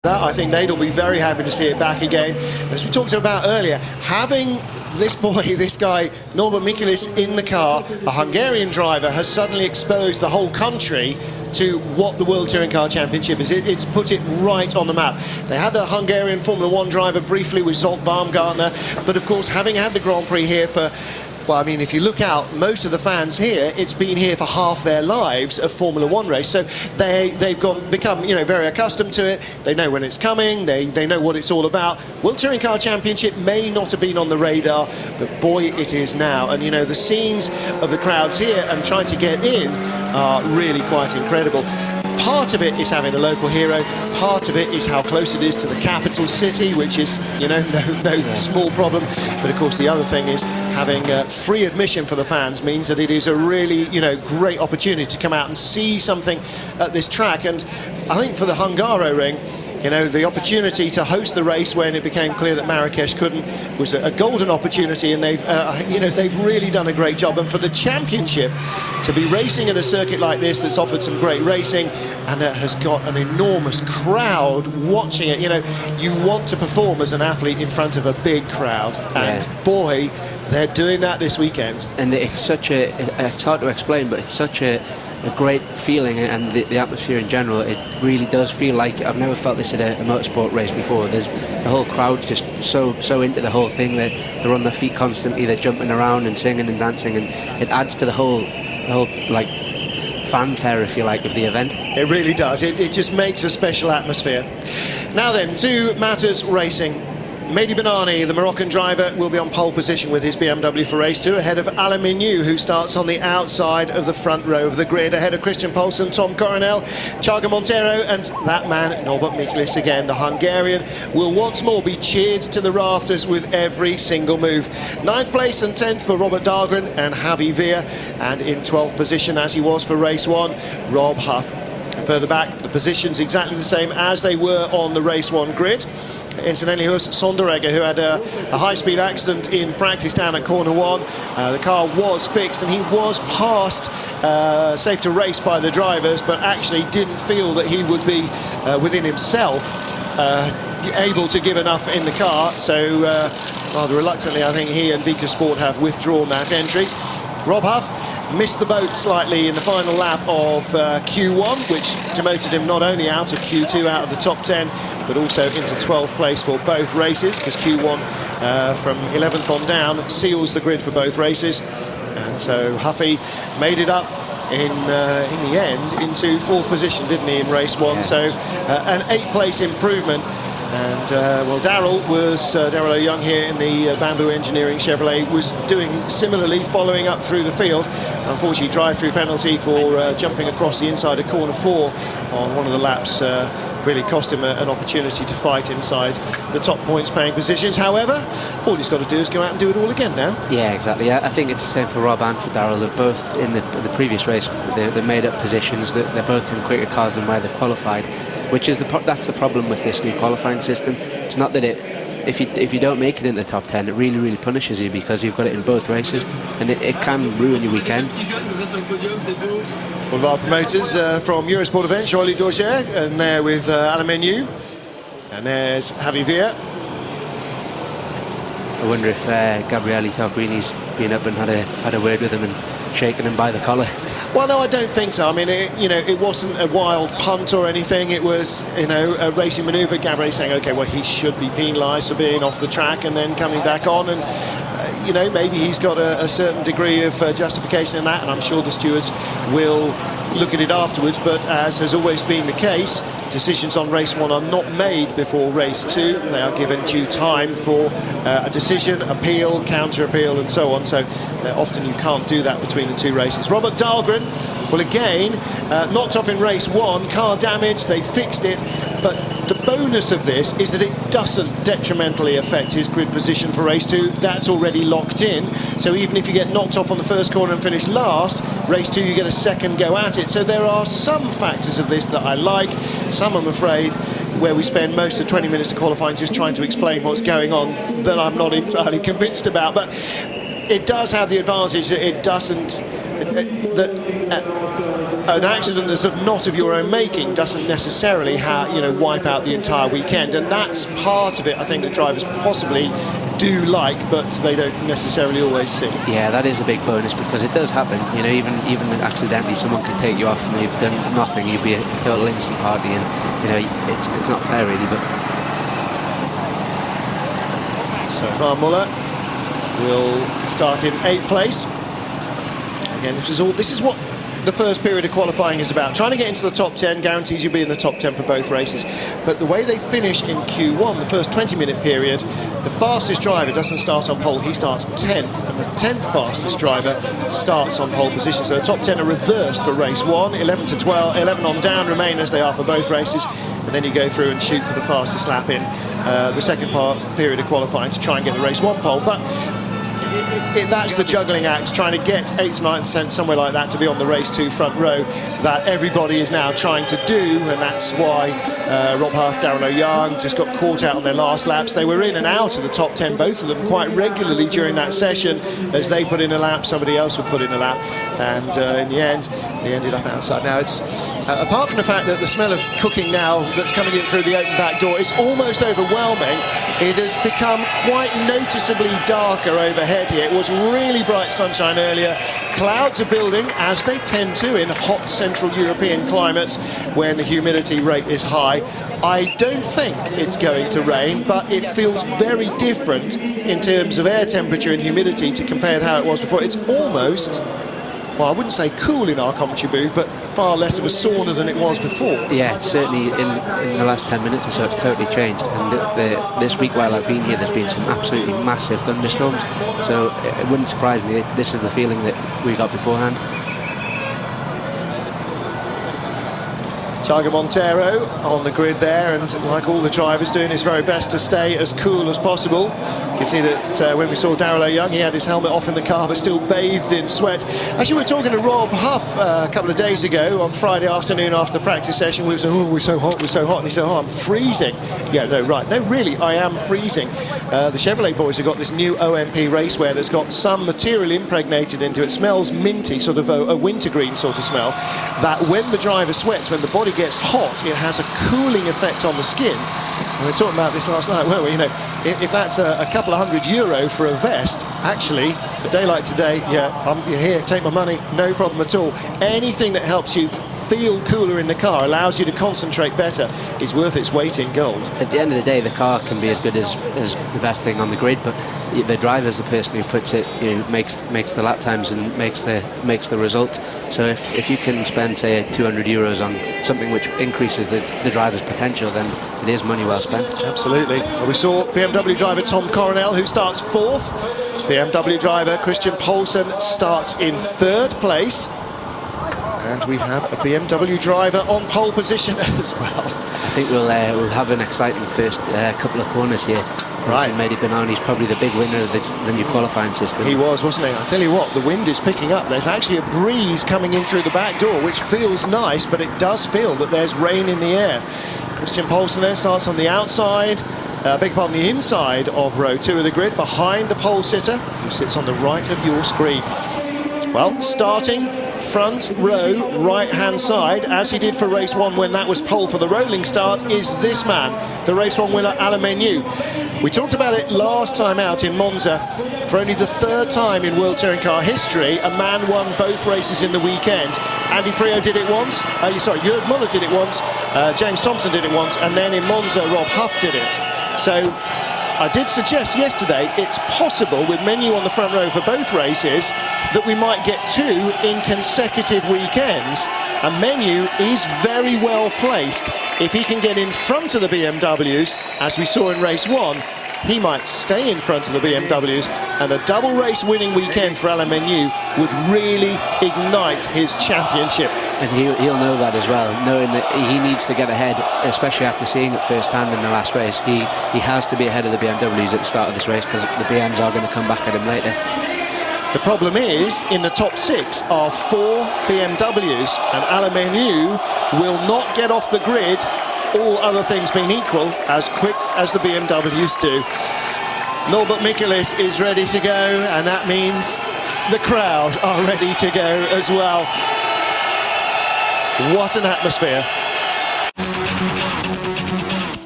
I think they'll be very happy to see it back again. As we talked about earlier, having this guy, Norbert Michelis, in the car, a Hungarian driver, has suddenly exposed the whole country to what the World Touring Car Championship is. It's put it right on the map. They had the Hungarian Formula 1 driver briefly with Zolt Baumgartner, but of course, having had the Grand Prix here for, well, I mean, if you look out, most of the fans here, it's been here for half their lives, a Formula 1 race. So they've become, you know, very accustomed to it. They know when it's coming. They know what it's all about. World Touring Car Championship may not have been on the radar, but boy, it is now. And, you know, the scenes of the crowds here and trying to get in are really quite incredible. Part of it is having a local hero. Part of it is how close it is to the capital city, which is, you know, no small problem. But of course, the other thing is having free admission for the fans means that it is a really, you know, great opportunity to come out and see something at this track. And I think for the Hungaroring, you know, the opportunity to host the race when it became clear that Marrakesh couldn't was a golden opportunity, and they've, you know, they've really done a great job. And for the championship to be racing at a circuit like this that's offered some great racing and has got an enormous crowd watching it, you know, you want to perform as an athlete in front of a big crowd, and boy, they're doing that this weekend. And it's such a, it's hard to explain, but it's such a great feeling, and the atmosphere in general, it really does feel like I've never felt this at a motorsport race before. There's the whole crowd's just so into the whole thing. They're on their feet constantly, they're jumping around and singing and dancing, and it adds to the whole like fanfare, if you like, of the event. It really does. It just makes a special atmosphere. Now then, to matters racing. Mehdi Benani, the Moroccan driver, will be on pole position with his BMW for race 2, ahead of Alain Menu, who starts on the outside of the front row of the grid, ahead of Christian Poulsen, Tom Coronel, Thiago Monteiro, and that man, Norbert Michelis again. The Hungarian will once more be cheered to the rafters with every single move. 9th place and 10th for Robert Dahlgren and Javi Villa, and in 12th position, as he was for race 1, Rob Huff. Further back, the positions exactly the same as they were on the race 1 grid. Incidentally, Horst Sonderegger, who had a high-speed accident in practice down at corner 1. The car was fixed and he was passed safe to race by the drivers, but actually didn't feel that he would be within himself able to give enough in the car. So rather reluctantly, I think he and Vika Sport have withdrawn that entry. Rob Huff missed the boat slightly in the final lap of Q1, which demoted him not only out of Q2, out of the top 10, but also into 12th place for both races, because Q1 from 11th on down seals the grid for both races. And so Huffy made it up in the end into 4th position, didn't he, in race 1? Yeah. So an 8th place improvement. And well, Daryl O'Young here in the Bamboo Engineering Chevrolet was doing similarly, following up through the field. Unfortunately, drive-through penalty for jumping across the inside of corner 4 on one of the laps really cost him an opportunity to fight inside the top points-paying positions. However, all he's got to do is go out and do it all again now. Yeah, exactly. I think it's the same for Rob and for Daryl. They've both, in the previous race, they made up positions. They're both in quicker cars than where they've qualified, which is that's the problem with this new qualifying system. It's not that if you don't make it in the top 10, it really punishes you, because you've got it in both races, and it can ruin your weekend. One of our promoters from Eurosport Events, Jolie Dorger, and there with Alain Menu, and there's Javi Villa. I wonder if Gabriele Tarquini's been up and had a word with him and shaken him by the collar. Well, no, I don't think so. I mean, it wasn't a wild punt or anything. It was, a racing manoeuvre. Gabriele saying, OK, well, he should be penalised for being off the track and then coming back on. And, maybe he's got a certain degree of justification in that. And I'm sure the stewards will look at it afterwards. But as has always been the case, decisions on race 1 are not made before race 2. They are given due time for a decision, appeal, counter-appeal, and so on. So often you can't do that between the 2 races. Robert Dahlgren, well, again, knocked off in race 1, car damage, they fixed it, but the bonus of this is that it doesn't detrimentally affect his grid position for race 2. That's already locked in. So even if you get knocked off on the first corner and finish last, race 2 you get a second go at it. So there are some factors of this that I like, some I'm afraid where we spend most of 20 minutes of qualifying just trying to explain what's going on that I'm not entirely convinced about. But it does have the advantage that it doesn't, an accident that's not of your own making doesn't necessarily wipe out the entire weekend, and that's part of it I think that drivers possibly do like, but they don't necessarily always see. Yeah, that is a big bonus, because it does happen. You know, even accidentally someone can take you off and you've done nothing. You'd be a total innocent party, and you know it's not fair really. But so Van Muller will start in 8th place. Again, this is what the first period of qualifying is about. Trying to get into the top 10 guarantees you'll be in the top 10 for both races. But the way they finish in Q1, the first 20-minute period, the fastest driver doesn't start on pole, he starts 10th. And the 10th fastest driver starts on pole position. So the top 10 are reversed for race 1, 11 to 12, 11 on down remain as they are for both races. And then you go through and shoot for the fastest lap in the second period of qualifying to try and get the race 1 pole. But that's the juggling act, trying to get 8th, 9th, 10th, somewhere like that, to be on the race 2 front row, that everybody is now trying to do, and that's why Rob Huff, Darrell O'Young just got caught out on their last laps. They were in and out of the top 10, both of them, quite regularly during that session. As they put in a lap, somebody else would put in a lap, and in the end, they ended up outside. Now, it's apart from the fact that the smell of cooking now that's coming in through the open back door is almost overwhelming, it has become quite noticeably darker overhead here. It was really bright sunshine earlier. Clouds are building, as they tend to in hot Central European climates when the humidity rate is high. I don't think it's going to rain, but it feels very different in terms of air temperature and humidity to compare to how it was before. It's almost, well, I wouldn't say cool in our commentary booth, but far less of a sauna than it was before. Yeah, it's certainly in the last 10 minutes or so, it's totally changed. And this week while I've been here, there's been some absolutely massive thunderstorms. So it wouldn't surprise me that this is the feeling that we got beforehand. Tiago Monteiro on the grid there, and like all the drivers, doing his very best to stay as cool as possible. You can see that when we saw Darrell O'Young, he had his helmet off in the car but still bathed in sweat. Actually, we were talking to Rob Huff a couple of days ago on Friday afternoon after the practice session. We were saying, oh, we're so hot, and he said, oh, I'm freezing. Yeah, no, right, no, really, I am freezing. The Chevrolet boys have got this new OMP racewear that's got some material impregnated into it. Smells minty, sort of a wintergreen sort of smell, that when the driver sweats, when the body gets hot, it has a cooling effect on the skin. And we were talking about this last night, weren't we? You know, if that's a couple of €100 for a vest, actually, a day like today, yeah, you're here, take my money, no problem at all. Anything that helps you feel cooler in the car, allows you to concentrate better, is worth its weight in gold. At the end of the day, the car can be as good as the best thing on the grid, but the driver's the person who puts it, you know, makes the lap times and makes the result. So if you can spend, say, €200 on something which increases the driver's potential, then it is money well spent. Absolutely. Well, we saw BMW driver Tom Coronel, who starts 4th. BMW driver Christian Poulsen starts in 3rd place. And we have a BMW driver on pole position as well. I think we'll have an exciting first couple of corners here. Right. Mehdi Benani's probably the big winner of the new qualifying system. He was, wasn't he? I tell you what, the wind is picking up. There's actually a breeze coming in through the back door, which feels nice, but it does feel that there's rain in the air. Christian Poulsen there starts on the outside, the inside of row 2 of the grid, behind the pole sitter, who sits on the right of your screen. Well, starting front row, right-hand side, as he did for race 1 when that was pole for the rolling start, is this man, the race 1 winner, Alain Menu. We talked about it last time out in Monza. For only the 3rd time in World Touring Car history, a man won both races in the weekend. Andy Priaulx did it once, Jürg Muller did it once, James Thompson did it once, and then in Monza, Rob Huff did it. So I did suggest yesterday it's possible, with Menu on the front row for both races, that we might get 2 in consecutive weekends. And Menu is very well placed. If he can get in front of the BMWs, as we saw in race 1, he might stay in front of the BMWs, and a double race winning weekend for Alain Menu would really ignite his championship. And he'll know that as well, knowing that he needs to get ahead, especially after seeing it firsthand in the last race. He has to be ahead of the BMWs at the start of this race, because the BMs are going to come back at him later. The problem is, in the top 6 are 4 BMWs, and Alain Menu will not get off the grid, all other things being equal, as quick as the BMWs do. Norbert Michelis is ready to go, and that means the crowd are ready to go as well. What an atmosphere.